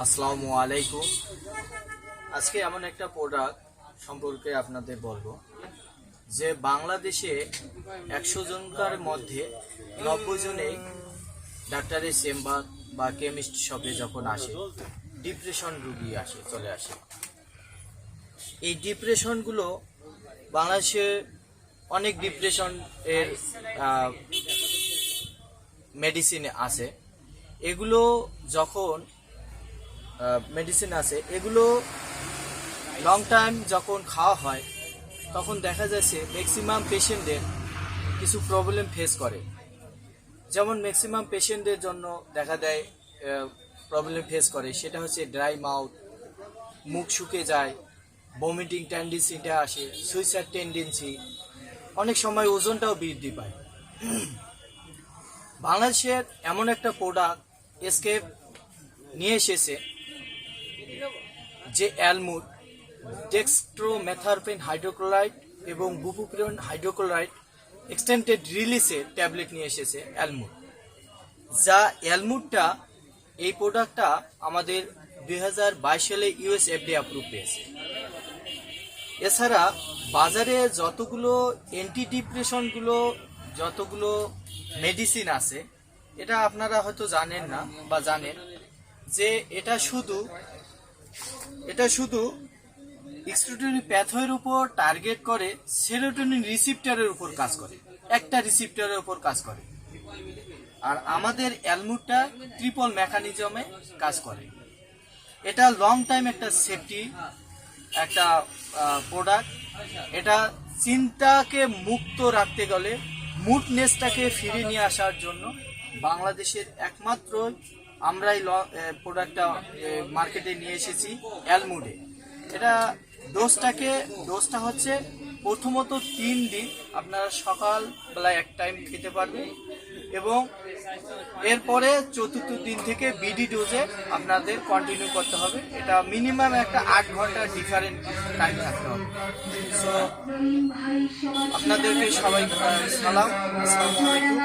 আসসালামু আলাইকুম। আজকে এমন একটা প্রোডাক্ট সম্পর্কে আপনাদের বলবো যে বাংলাদেশে 100 জনকার মধ্যে 90 জনেই ডাক্তারের চেম্বার বা কেমিস্ট শপে যখন আসে ডিপ্রেশন রোগী চলে আসে। এই ডিপ্রেশনগুলো বাংলাদেশে অনেক ডিপ্রেশন এর মেডিসিন আছে। এগুলো যখন মেডিসিন আছে এগুলো লং টাইম যখন খাওয়া হয় তখন দেখা যাচ্ছে ম্যাক্সিমাম পেশেন্টদের কিছু প্রবলেম ফেস করে। যেমন ম্যাক্সিমাম পেশেন্টদের জন্য দেখা দেয় প্রবলেম ফেস করে, সেটা হচ্ছে ড্রাই মাউথ, মুখ শুকে যায়, ভমিটিং টেন্ডেন্সিটা আসে, সুইসাইড টেন্ডেন্সি, অনেক সময় ওজনটাও বৃদ্ধি পায়। বাংলাদেশের এমন একটা প্রোডাক্ট এসকেপ নিয়ে এসেছে যে অ্যালমুড, ডেক্সট্রোমেথারপেন হাইড্রোক্লোরাইড এবং বুপ্রোপিয়ন হাইড্রোক্লোরাইড এক্সটেন্ডেড রিলিজের ট্যাবলেট নিয়ে এসেছে অ্যালমুড। যা অ্যালমুডটা এই প্রোডাক্টটা আমাদের 2022 সালে ইউএস এফডিএ অ্যাপ্রুভ পেয়েছে। এছাড়া বাজারে যতগুলো অ্যান্টি ডিপ্রেশনগুলো যতগুলো মেডিসিন আছে, এটা আপনারা হয়তো জানেন না বা জানেন যে এটা শুধু এক্সক্রিটরি প্যাথওয়ের উপর টার্গেট করে, সেরোটোনিন রিসিপ্টরের উপর কাজ করে, একটা রিসিপ্টরের উপর কাজ করে। আর আমাদের অ্যালমুডটা ট্রিপল মেকানিজমে কাজ করে। এটা লং টাইম একটা সেফটি একটা প্রোডাক্ট। এটা চিন্তাকে মুক্ত রাখতে গেলে, মুডনেসটাকে ফিরিয়ে নিয়ে আসার জন্য বাংলাদেশের একমাত্র আমরাই প্রোডাক্টটা মার্কেটে নিয়ে এসেছি অ্যালমুডে। এটা ডোজটা হচ্ছে প্রথমত 3 দিন আপনারা সকালবেলায় এক টাইম খেতে পারবেন এবং এরপরে চতুর্থ দিন থেকে বিডি ডোজে আপনাদের কন্টিনিউ করতে হবে। এটা মিনিমাম একটা 8 ঘন্টা ডিফারেন্ট টাইম থাকতে হবে। সো আপনাদেরকে সবাই সালাম, আসসালামু আলাইকুম।